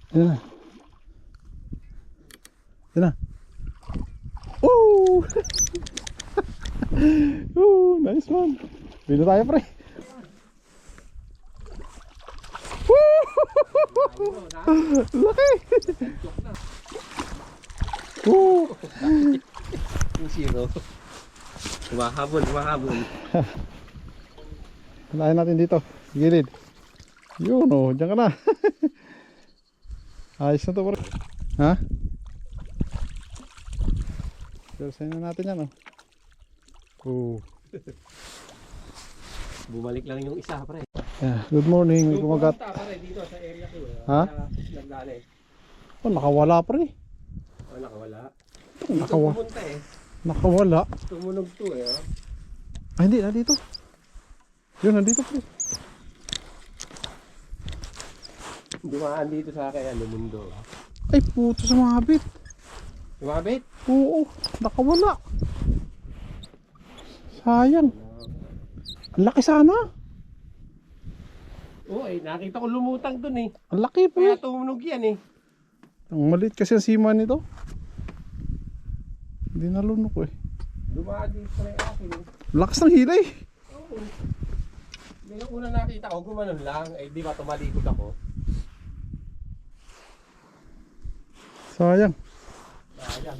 Yan na. Yan na. Oh! Oh, nice one. Pino tayo pre. Laki. Oh. Yung zero. Humahabol. Hanayin natin dito. Gilid. Yun oh, dyan ka na. Ayos na to pre. Ha? Sirsayin na natin yan oh. Oh. Bumalik lang yung isa, pre. Yeah, good morning. May Yung kumagat. pumunta, pre, dito sa area ko. Ha? Nagdala eh. Oh, nakawala pre. Nakawala. Dito Nakawala. pumunta eh. Nakawala. Tumunog to eh. Ay hindi, nandito. Yun, nandito pre. Dumaan dito sa akin, mundo. Ay puto, sumabit. Lumabit? Oo, nakawala. Sayang. Ang laki sana. Oo eh, nakita ko lumutang dun eh. Ang laki Kaya pre. tumunog yan eh. Ang maliit kasi ang sima nito. Hindi nalunok eh. Dumaan dito sa akin eh. Lakas ng hilay. Oo. Yung una nakita ko, gumanon lang. Eh di ba tumalikod ako? Sayang. Sayang.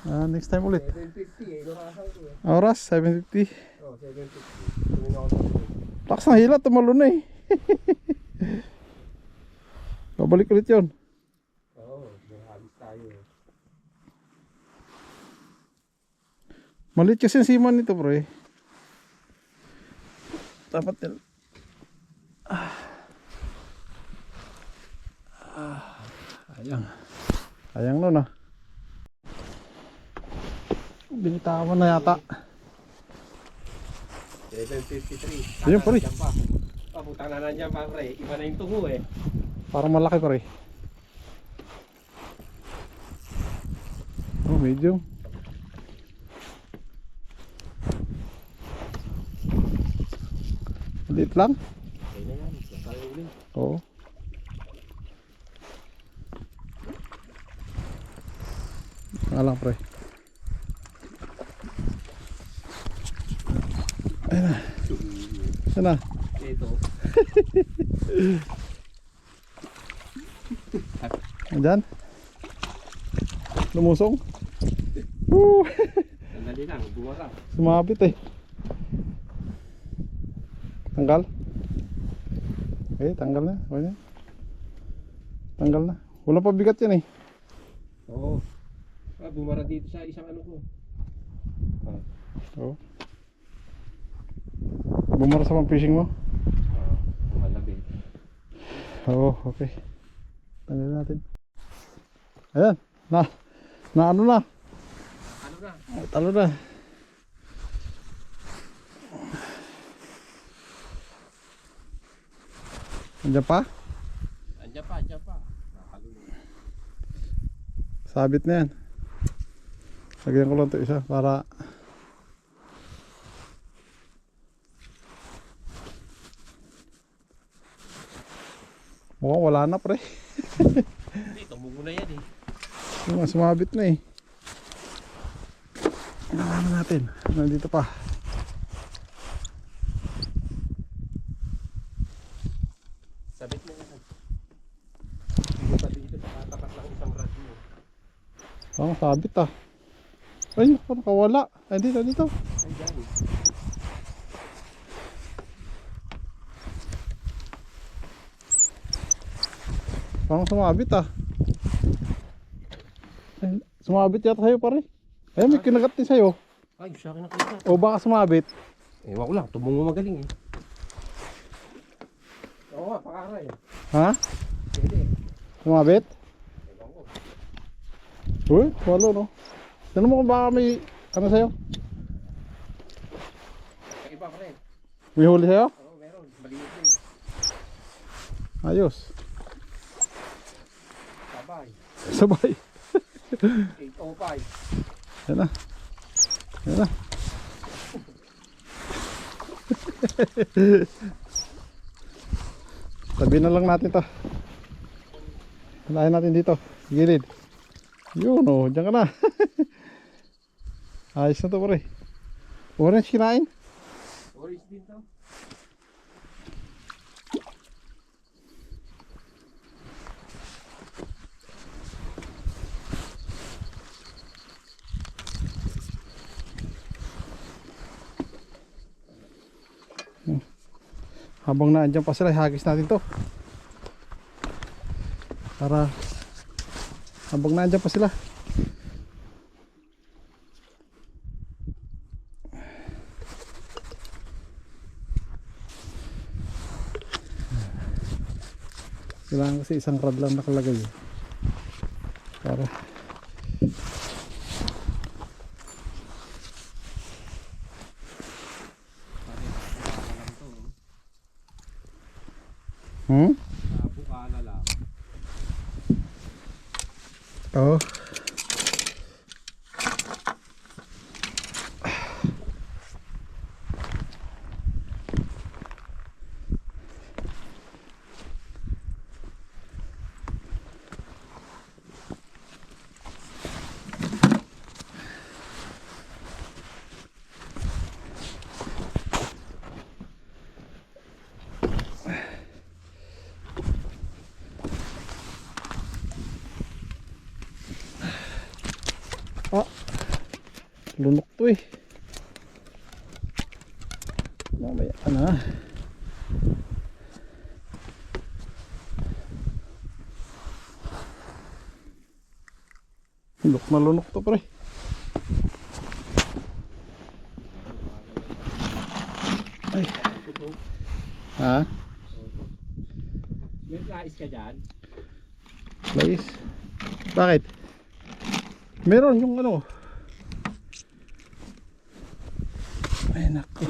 Next time ulit. 750 eh, nakasan ko eh. Oras, 7:50. Oo, 750. Tumingin ako sa phone. Lakas ng hila, tumalo na eh. Babalik ulit yun. Oo, halos tayo eh. Maliit kasi ang sima nito bro eh. Dapat nil. Sayang. Sayang nun ah. Binitawan na yata. 753. Ayun, pare. Putang na nandiyan pa, pre. Iba na yung tungo eh. Parang malaki pa rin. Oh, medium. Maliit lang. Okay na yan. Basta ulit. Oo. Alang pre. Ayun na. Ayun na. Ito. Andyan. Lumusong. Woo! Sandali lang. Buwara. Sumabit eh. Tanggal. Okay, tanggal na. Okay na. Tanggal na. Walang pabigat yan eh. Oo. Bumara dito sa isang ano ko. Oo. Bumara sa pang fishing mo? Bumalabi. Oo, okay. Tanggal natin. Ayan. Na ano na? Ano na? Talo na. Andiyan pa? Andiyan pa. Nakalulong. Sabit na yan. Lagyan ko lang ito isa para mukhang wala na pre. Hindi, tumugo na yan eh. Yung nga, sumabit na eh. Ano natin? Nandito pa. Sabit na yan. Hindi pa dito. Nakatapat lang isang radio. Ang sabit ah. Ay, nakawala. Ay, dito. Ay, dyan. Parang sumabit ah. Ay, sumabit yata sa'yo pare. Ay, may kinagat din sa'yo. Ay, sa akin nakita. O baka sumabit. Ewan ko lang. Tumungo magaling eh. Oo nga, pakara eh. Ha? Pwede eh. Sumabit? Ewan ko. Uy, walo no. Tanong mo kung baka may ano sa'yo? Sa iba pa rin. May huli sa'yo? Oo, meron. Maliit din. Ayos. Sabay. Sabay. 805. Yan na. Yan na. Tabi na lang natin to. Kalahin natin dito. Gilid. Yun o. Diyan ka na. Ayos na to pre. Orange kinain. Orange din to. Habang naandyan pa sila, hagis natin to. Para habang naandyan pa sila. Kailangan kasi isang rod lang nakalagay eh. Para Bukana lang. oh. Ah, lunok to eh. Mamaya ka na. Lunok na lunok to pre. Ay. Ha? May nais ka dyan? Guys. Bakit? Meron yung ano. Ay nako.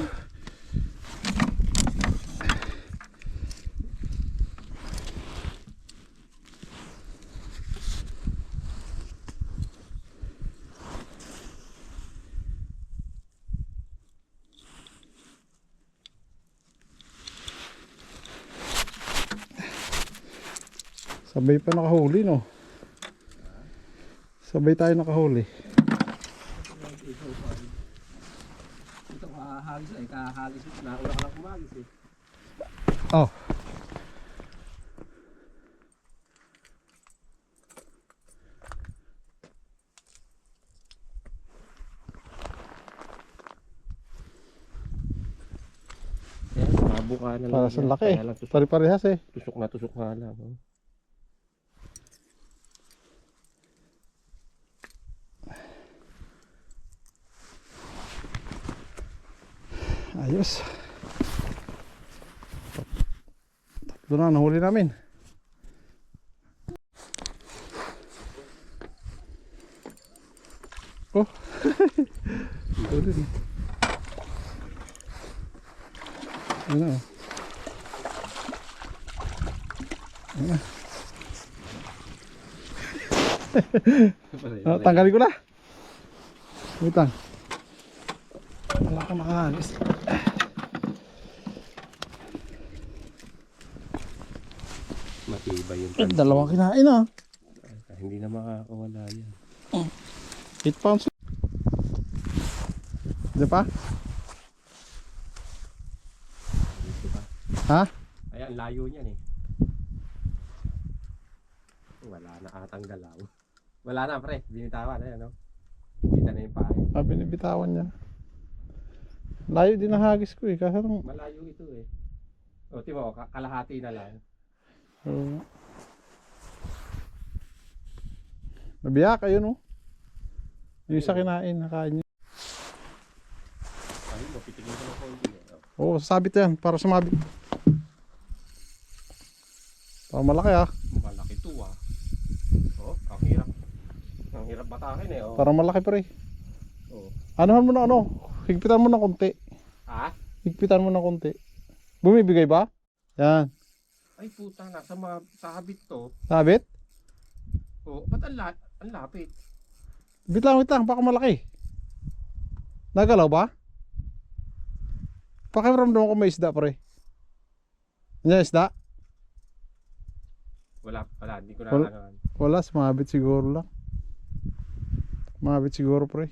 Sabay pa nakahuli no. Sabay tayo nakahuli. Ito kahagis na eh. Kahagis na. Nauna ka lang kumagis eh. Oh. Yan, mabukana lang. Para sa yan. laki. Kaya lang Pare-parehas eh. tusok na tusok nga lang. Oh. Ayos. Tatlo na nahuli namin. Oh. Huli na. Ayun na. Ayun na. Tanggalin ko na. Wait lang. Wala akong nakahagis. Matibay yung Dalawang kinain ah. Hindi na makakawala yan. 8 pounds. Di ba? Dito pa. Ha? Ayan, layo niyan eh. Wala na atang galaw. Wala na pre, binitawan na yan no. Kita na yung pahay. Binibitawan niya. Layo din ang hagis ko eh. Kasi nung... Malayo ito eh. O timo, kalahati na lang. Nabiyak ayun oh. Yung isa kinain, nakain niya. Ayun mo, pitigil ko ng konti eh. Oo, sasabit yan para sumabit. Para malaki ah. Malaki to ah. Oh, ang hirap. Ang hirap batakin eh. Oh. Para malaki pa rin. Oh. Anuhan mo na ano? Higpitan mo na konti. Ha? Higpitan mo na konti. Bumibigay ba? Yan. Ay puta, nasa mga sabit to. Sabit? Oh, ba't ang lapit? Wait lang. Baka malaki. Nagalaw ba? Pakiramdam ko may isda pre. Yan isda? Wala, hindi ko na Wala. ano. Wala, sumabit siguro lang. Sumabit siguro pre.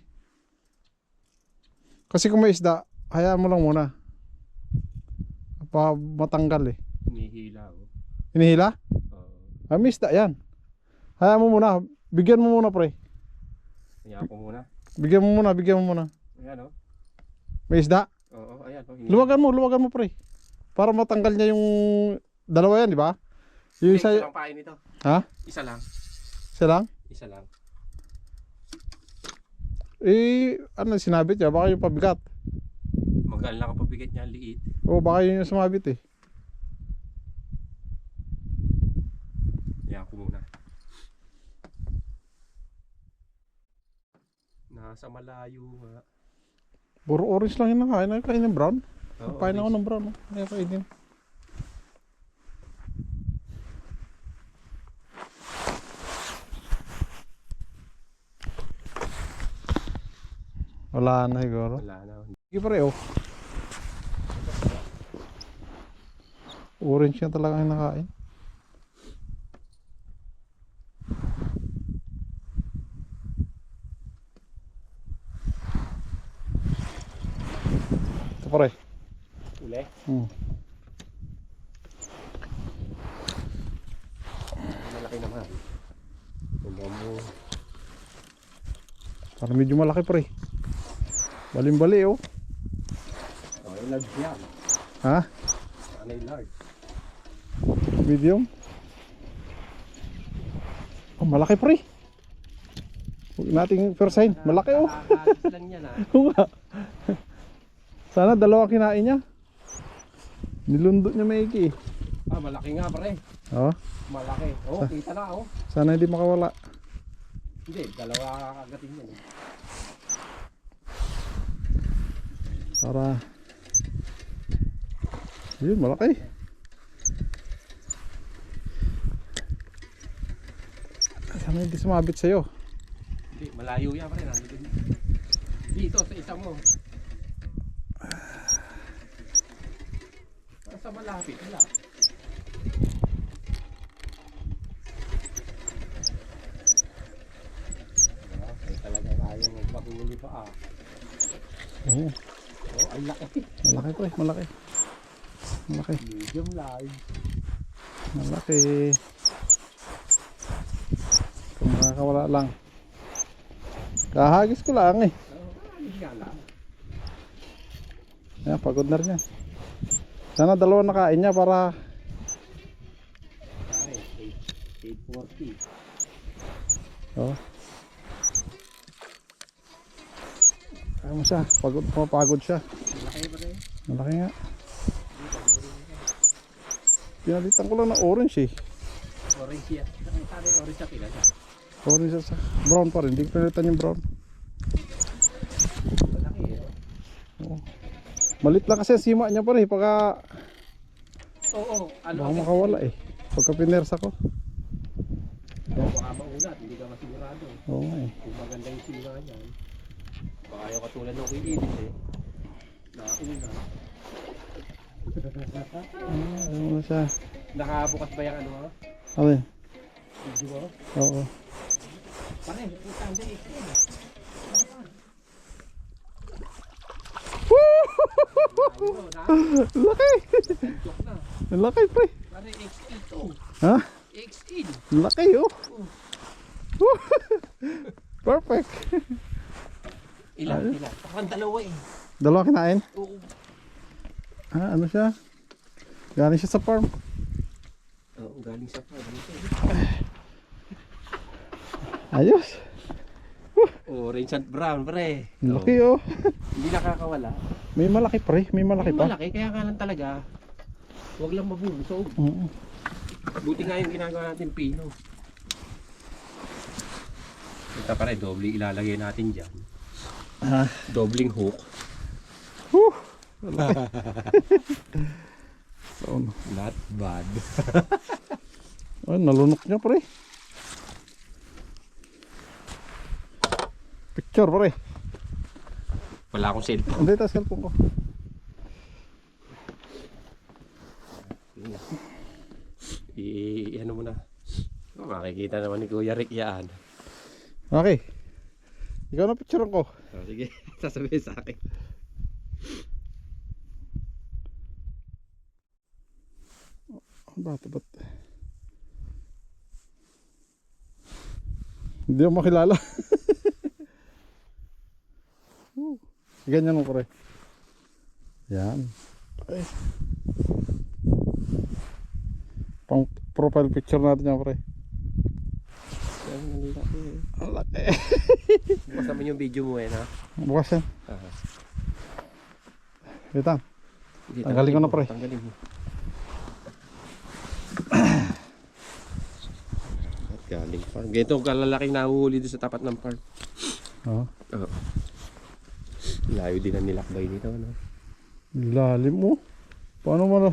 Kasi kung may isda, hayaan mo lang muna. Pa matanggal eh. Hinihila oh. Hinihila? Oo. Ah, may isda yan. Hayaan mo muna. Bigyan mo muna pre. Kaya ko muna. Bigyan mo muna. Ayan oh. May isda? Oo, ayan oh. Luwagan mo pre. Para matanggal niya yung dalawa yan, di ba? Yung Isa isa, lang pain ito. ha? Isa lang. Isa lang? Isa lang. Eh, ano sinabit niya? Baka yung pabigat. Magaan lang ang pabigat niya, liit. O baka yun yung sumabit eh. Ayan ko muna. Nasa malayo nga. Puro orange lang yung nakain. Nakain ng brown. Oo, Kain ako ng brown. Kaya kainin. Wala na siguro. Wala na. Sige pare oh. Orange yan talaga yung nakain. Ito pare. Uli. Malaki naman. Tumba mo. Parang medyo malaki pare. Baling-bali oh. Oh, yung large yan. Ha? Ano yung large? Medium. Oh, malaki pre. Huwag nating persahin. Malaki oh. Kakagis lang yan ah. Oo nga. Sana dalawa kinain niya. Nilundot niya maigi. Ah, malaki nga pare. Oh, Malaki. Oh, kita na oh. sana hindi makawala. Hindi, dalawa kakagatin yan eh. Para yun, malaki. Sana hindi sumabit sa'yo. Hindi, malayo yan pare. Nandito. Dito sa isa mo. Sa malapit, wala. Okay, talaga kaya magpahuli pa ah. Oo, Oh, ang laki. malaki pre, malaki. Malaki, Medium large. malaki. Kung makakawala lang. Kahagis ko lang eh. Oh, hindi nga lang. Ayan, pagod na rin yan. Sana dalawa nakain niya para Pare, 840. oh. Kaya mo siya, pumapagod siya. Malaki ba rin? Malaki nga. Pinalitan ko lang ng orange eh. Orange yan. Nakita rin orange sa pila siya. Orange sa brown pa rin, hindi ko pinalitan yung brown. Malaki eh. Oo. Malit lang kasi ang sima niya pa rin, pagka Oo, ano? baka makawala eh. Pagka pinersa ko. Baka maunat, hindi ka masigurado. Oo nga eh. Kung maganda yung sila niyan. Baka yung katulad ng kuiinit eh. Nakauna. Ano na siya. Nakabukas ba yung ano ha? Ano yun? Video mo? Oo. Pare, putang din eh. Laki! Joke na. Ang laki pre. Pare, XL to. Ha? XL. Ang laki oh. Perfect. Ilan? Parang dalawa eh. Dalawa kinain? Oo. Ah, ano siya? Galing siya sa farm. Oo, galing sa farm. Ayos. Orange and brown, pre. Ang laki oh. Hindi nakakawala. May malaki pre, may malaki pa. Malaki, kaya nga lang talaga. Huwag lang mabubusog. Oo. Buti nga yung ginagawa natin pino. Ito pare, doble ilalagay natin dyan. Ah. Dobling hook. Whew. So, Not bad. ay, nalunok niya pre. Picture pre. Wala akong cellphone. Hindi ta cellphone ko. Ano mo na, Makikita naman ni Kuya Rick yan. Okay. Ikaw na picture ko. Oh, sige, sasabihin sa akin. Ba't? Hindi mo makilala. Ganyan mo pre. Yan. Ay. Pang profile picture natin yan pre. Yan, nalila ko eh. Ang laki. Bukas naman yung video mo eh, na? Bukas yan. Aha. Wait lang. Tanggalin ko na, pre. Tanggalin mo. At galing farm. Ganito kalalaking nahuhuli doon sa tapat ng farm. Oo. Oo. Layo din ang nilakbay nito, ano? Lalim mo. Paano mo na?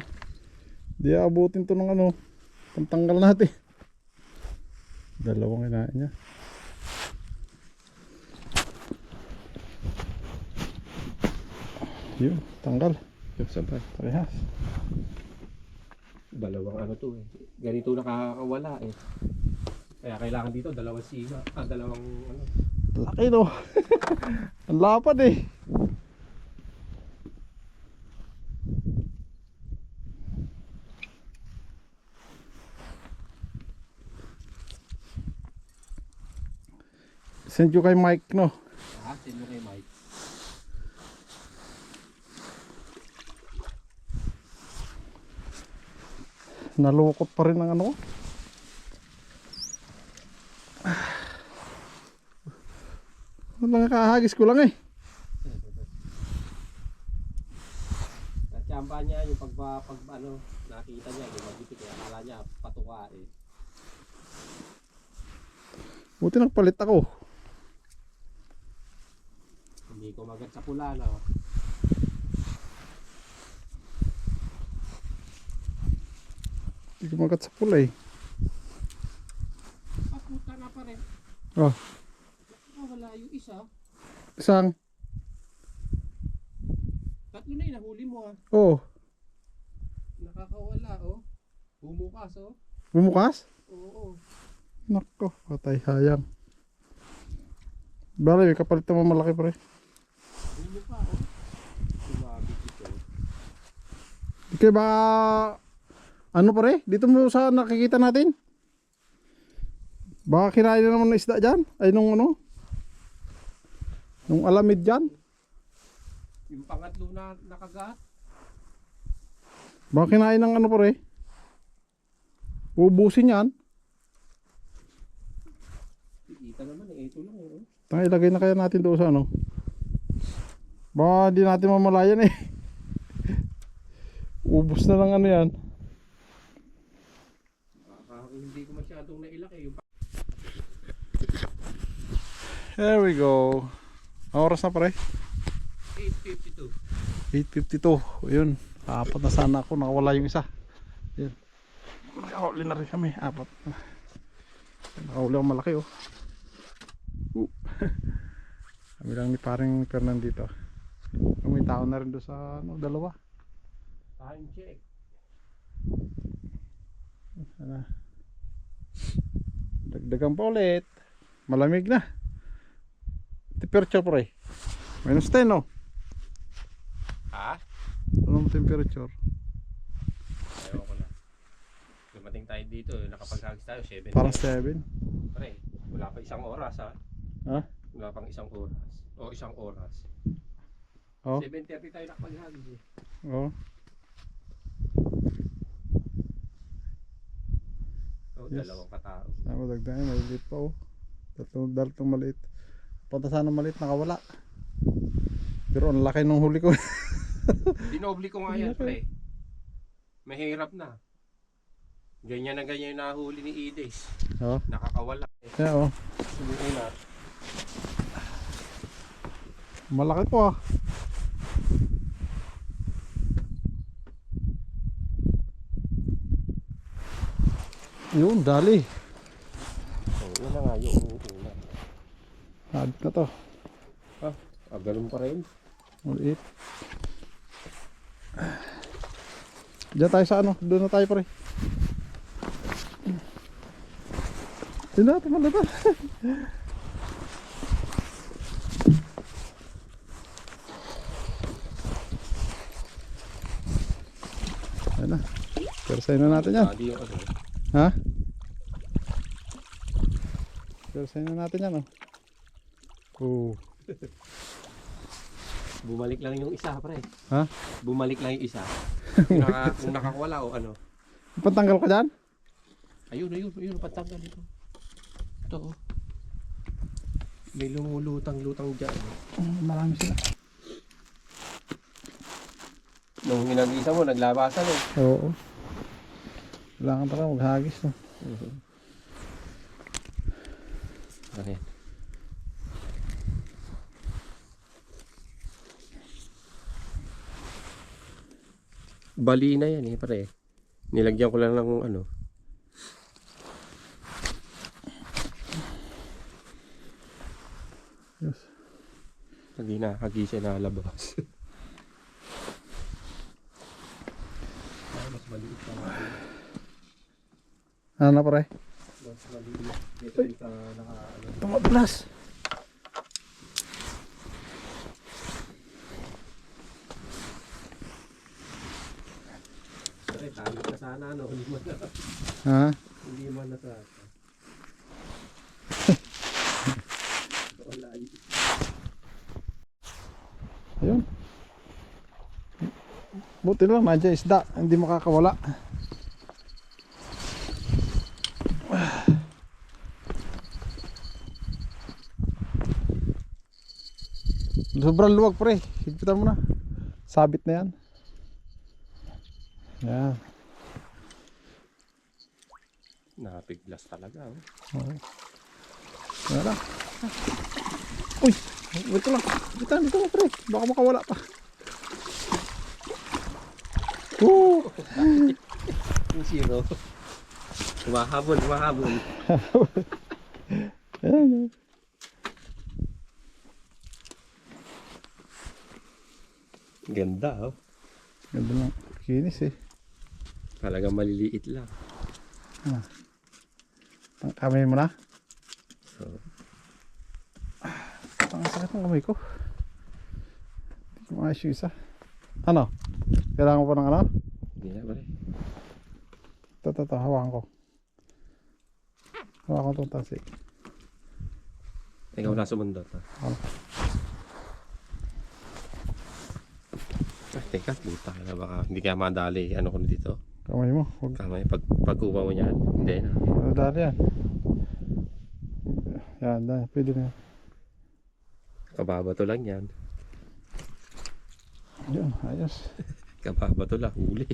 Di abutin to ng ano. Pantanggal natin. Dalawang kinain niya. Yun, tanggal. Saan pa? Parehas. Dalawang ano to eh. Ganito nakakawala eh. Kaya kailangan dito dalawang sima. Dalawang ano. Laki no. Ang lapad eh. Send you kay Mike no. Send mo kay Mike. Nalukot pa rin ang ano. Nakakahagis ko lang eh. Natsyamba niya yung pag ano, nakita niya, yung magipit kaya akala niya patuka eh. Buti nagpalit ako. Hindi ko magat sa pula na. Hindi ko magat sa pula eh. Puta na pa rin. Oh, Wala yung isa. isang. Tatlo na yung nahuli mo ah. Oh, Nakakawala oh. Bumukas oh. bumukas? Oo. Nako, patay sayang. Bale, may kapalit naman malaki pre. Bumuka oh. Sumabit ito. Di kayo ba ano pre? Dito mo sa nakikita natin? Baka kinain na naman ng isda dyan? Ay nung ano? Nung alamid dyan? Yung pangatlo na nakagat. Baka kinain ng ano pre? Ubusin yan. Kita naman eh. Ito lang eh. Tanga ilagay na kaya natin doon sa ano? Baka di natin mamalayan eh. Ubus na lang ano yan. Hindi ko masyadong nailaki. Yung There we go. Ang oras na pare? 8:52. 8:52. Yun. Apat na sana ako. Nakawala yung isa. Yun. Nakahuli na rin kami. Apat. Nakahuli ako malaki oh. Kami lang ni paring Fernan dito. May tao na rin doon sa ano, dalawa. Time check. Ano? Dagdagan pa ulit. Malamig na. Temperature pre. -10 no? Ha? Anong temperature? Ayaw ko na. Dumating tayo dito. Nakapaghagis tayo. 7. Parang 7. Pre, wala pa isang oras ha. Ha? Wala pang isang oras. O isang oras. Oh. 7:30 tayo nakapaghagis eh. Oh. Oh, Yes. dalawang katao. Ako dagdagan, maliit pa oh. Daltong maliit. Punta sana maliit nakawala. Pero ang laki ng huli ko. Dinobli ko nga yan, pre. Mahirap na. Ganyan na ganyan yung nahuli ni Ides. Oh. Nakakawala. Yeah, oh. Subukin na. Malaki po ah. Yun, dali. Oh, yun na nga yung una. Habit na to. Ganun pa rin. Maliit. Diyan tayo sa ano, doon na tayo pre. Yun na, tumalata. Ayan na. Persayin na natin yan. Bali yung ano. Ha? Persayin na natin yan, oh. Oh. Bumalik lang yung isa, pre. Ha? Bumalik lang yung isa. Kung nakakuwala o ano. Pantanggal ka dyan? Ayun, patanggal ito. Ito, oh. May lumulutang-lutang dyan. Marami sila. Nung hinagisa mo, naglabasan eh. Oo. Wala kang talaga maghagis, no? Okay. Bali na yan eh, pare. Nilagyan ko lang ng ano. Yes. Hindi na, hagisa na labas. Mas maliit pa nga. Ano na, pare? Mas maliit. Dito sa naka... Tumadulas. Pare, tayo na sana, no? Hindi man na. Ha? Hindi man na sa... Wala yun. Ayun. Buti lang, nandiyan isda. Hindi makakawala. Sobrang luwag, pre. Higpitan mo na. Sabit na yan. Yan. Napiglas talaga, oh. Okay. Yan lang. Uy! Wait lang. Dito mo, pre. Baka makawala pa. Woo! Yung zero. Humahabol. Ayan. Ganda, oh. Ganda lang. Kinis eh. Talagang maliliit lang. Kamay mo na. So, Ang sakit ng kamay ko. Hindi ko maayos yung isa. Ano? Kailangan ko pa ng ano? hindi na, pare. Ito. Hawakan ko. Hawakan ko itong tasi. Ikaw na sumundot, ha? Ano? Ah, teka, puta ka na baka hindi kaya madali. Ano ko na dito? Kamay mo. Huwag Kamay, pagkuha mo niyan. Hindi na. madali yan. Yan, dahil. Pwede na yan. Kababato lang yan. Yun, ayos. Kababato lang, huli.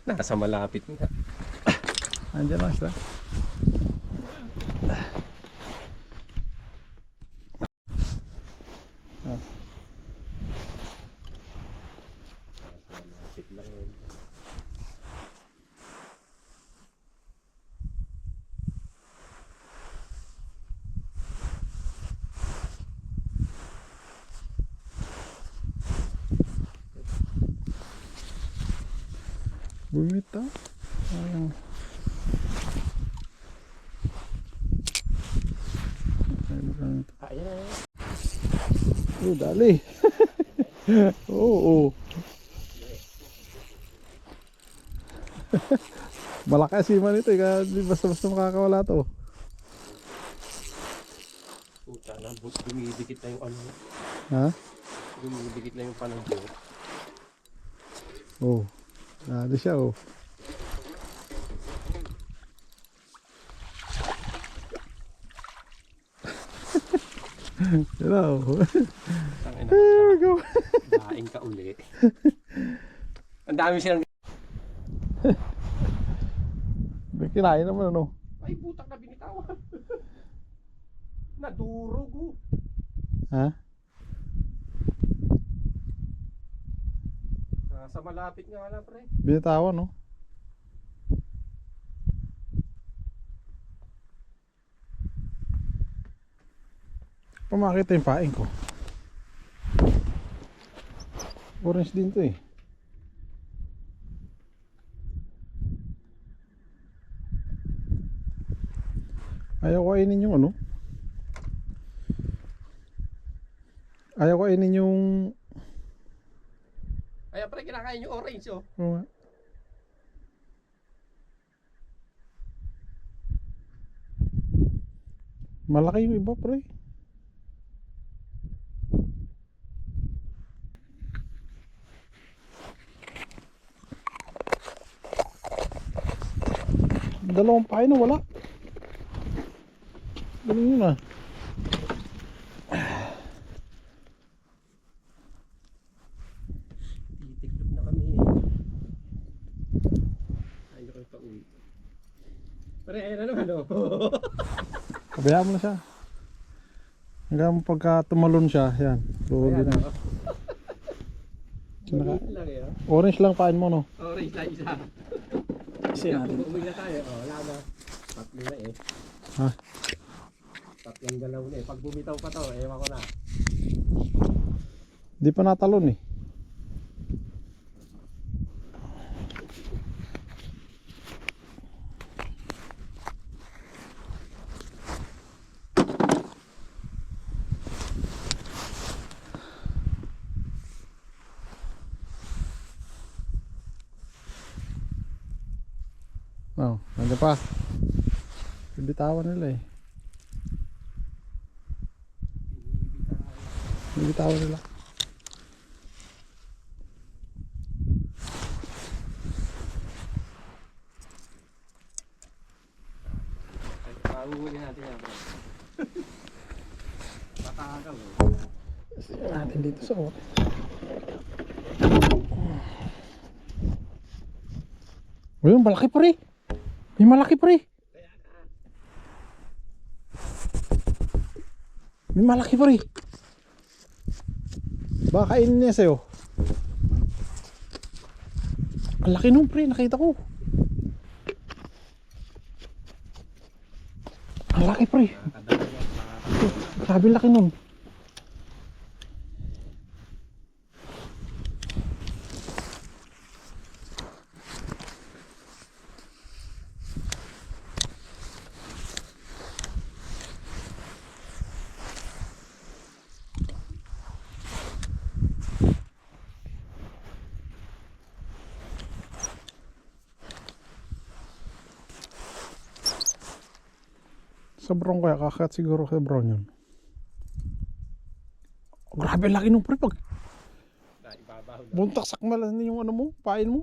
Nasa malapit na. Andiyan lang sila. Malapit lang yun. Bumita. Ayun. Ayan na yan. Oh, dali. Oo. Malaki asiman ito eh. Kaya di basta-basta makakawala to. Puta na, dumidikit na yung ano. Ha? Dumidikit na yung panagyo. Oh. Nado siya oh. Yan na oh. Tangina There we ka. go. Daing ka uli. Ang dami silang... Kinain naman ano. Ay, putak na binitawan. Nadurog, oh. Ha? Nasa malapit nga wala, pre. Binitawan no. Pamakita yung paing ko. Orange din to eh. Ayaw ko kainin yung ano. Ayaw ko kainin yung... Kaya pre, kinakain yung orange oh. Oo nga. Malaki yung iba pre. Dalawang pain na wala. Galing yun ah. Titiklop na kami eh. Ayaw ko pa uwi. Pre, ayun na naman oh. Kabayaan mo na siya. Hanggang pagka tumalon siya, yan. Lolo Ayan na. oh. Sinaka- Maliit lang eh oh. Orange lang pain mo no. Orange lang isa. Kasi natin. Umuwi na tayo. Oh, wala na. Tatlo na eh. Ha? Tatlong galaw na eh. Pag bumitaw pa to, ewan ko na. Di pa natalon eh. Oh, nandiyan pa. Bibitawan nila eh. Bibitawan nila. Pahuhuli natin yan bro. Matakaw eh. Siya natin dito sa oras. Uy, malaki pa rin. May malaki pa rin. May malaki pa rin. Baka kainin niya sa'yo. Ang laki nung pre, nakita ko. Ang laki pre. Sabi laki nun. Sa brown kaya, kakat siguro sa brown yun. Oh, grabe laki nung pre, pag Naibabaw na. buntak sakmalan yung ano mo, pain mo.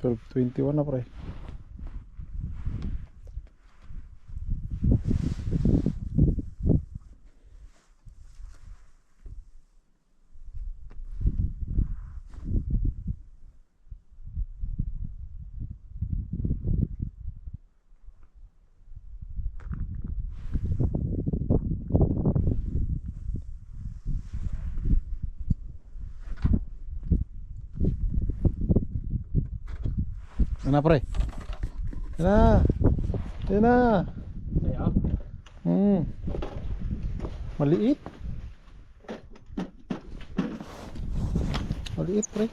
$12.21 na pre. Yan na pre. Yan na. Yan na. Kaya, Maliit. Maliit pre.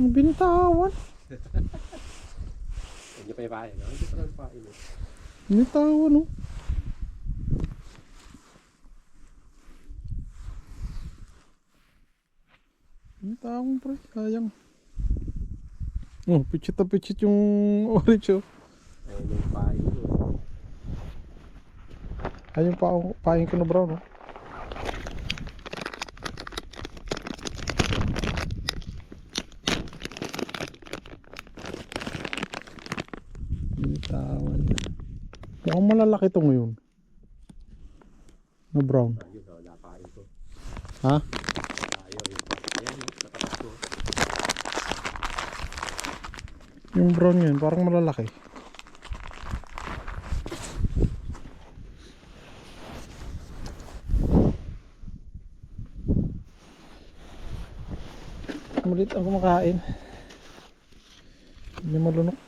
Ang binitawan. hindi pa ipain no? Hindi pa ipain eh. Binitawan oh. Binitawan pre. Sayang. Oh, pitchit na pitchit yung orange oh. Ayun yung pain ko. Ayun pa paing ko na brown oh. Binitawan. Mukhang malalaki to ngayon. Na brown. Ayun oh, napain ko. Ha? Ayaw yun. Ayan, natapas ko. Yung brown yun, parang malalaki. Malit ang kumakain. Hindi malunok.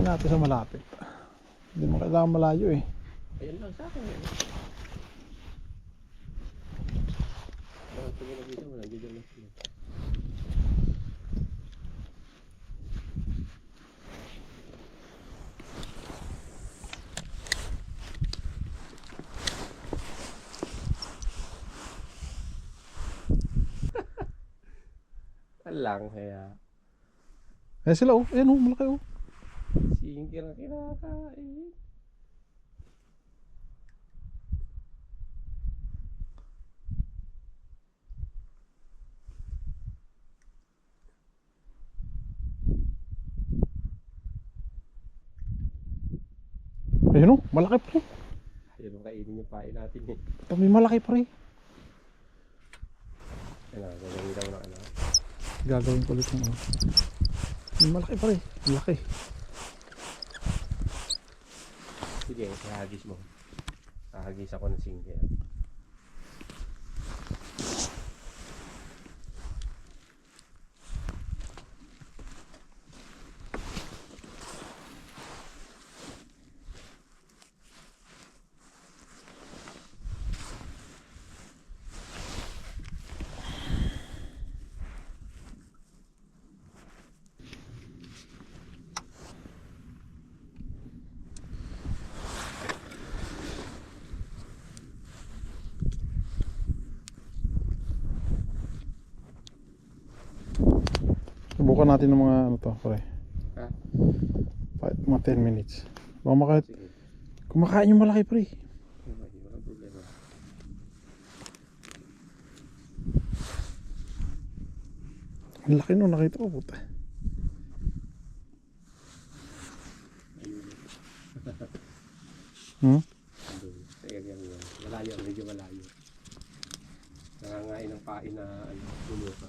Natin sa malapit. Hindi mo kailangan malayo eh. Ayun lang sa akin. Bakit pag nakita mo, nandiyan lang sila. Alang kaya. Ayan sila oh. Ayan oh, malaki oh. Singkir ang kinakain. Ayun oh, malaki pre. Ayun ang kainin yung pain natin eh. Ito may malaki pre. Ano, gagawin daw ng ano. Gagawin ko ulit yung ano. May malaki pre. Malaki. Sige, ihagis mo. Hahagis ako ng singkir. Subukan natin ng mga ano to pre. Ha? Mga 10 minutes. Baka maka- Sige. kumakain yung malaki pre. Okay, walang problema. Ang laki no, nakita ko puta. Hmm? Doon, sa area yun. Malayo, medyo malayo. Nangangain ng pain na ano, lulupa.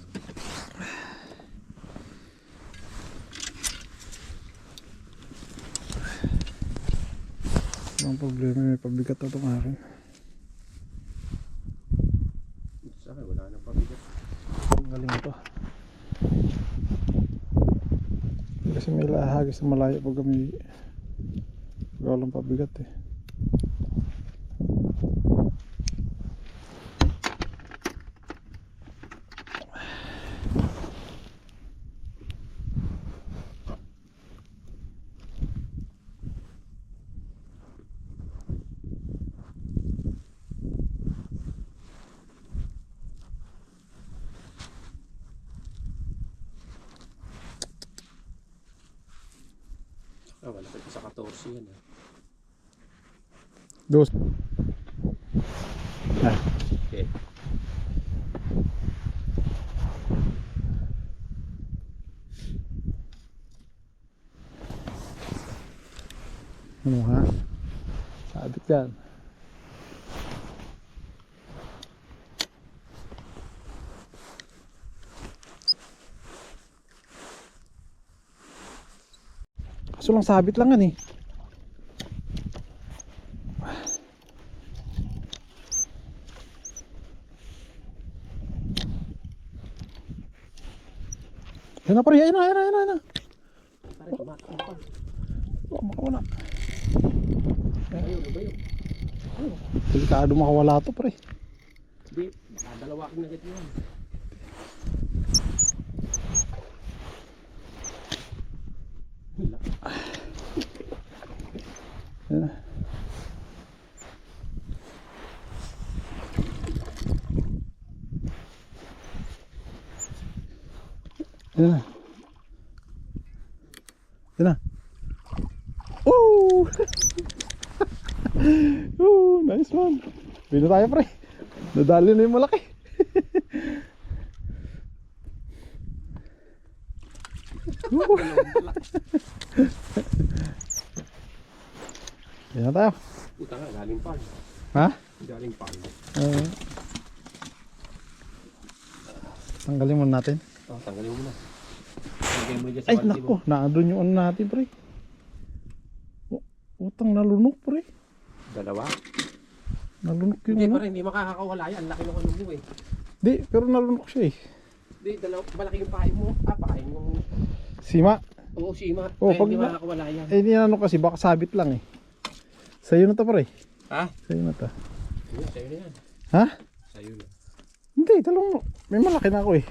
Ang problema, may pabigat na itong akin. Ito sa akin, wala nang pabigat. Ang galing ito. Kasi may lahagis na malayo pag may walang pabigat eh. Ah, malapit pa sa 14 yan ah. Dos. Ah, Okay. ano ha? Sabit yan. Kaso lang sabit lang yan eh. Yan na pare, yan na. Pare, tumatakbo pa. Makawala. Bayo, bayo. Delikado makawala to pre. Hindi, dalawa aking nagit yun. Yan na. Yan na. Yan na. Oh! Oh, nice one. Pino tayo pre. Nadali na yung malaki. Yan na tayo. Puta nga, galing pan. Ha? Galing pan. Tanggalin muna natin. Oh, tanggalin mo na. Bigay mo dyan sa Ay waldi mo. nako, naandun yung ano natin pre. Utang nalunok pre. Dalawa? Nalunok yung Hindi ano. pa rin, hindi makakawala yan. Ang laki ng ano mo eh. Di, pero nalunok siya eh. Hindi, malaki yung pain mo. Pain mo. Sima. Oo, sima. Oh, Ay, pag hindi na- makakawala yan. Eh, ano kasi, baka sabit lang eh. Sa'yo na to pre. Ha? Sa'yo na to. Yun, sa'yo na yan. Ha? Sa'yo na. Hindi, talong mo. May malaki na ako eh.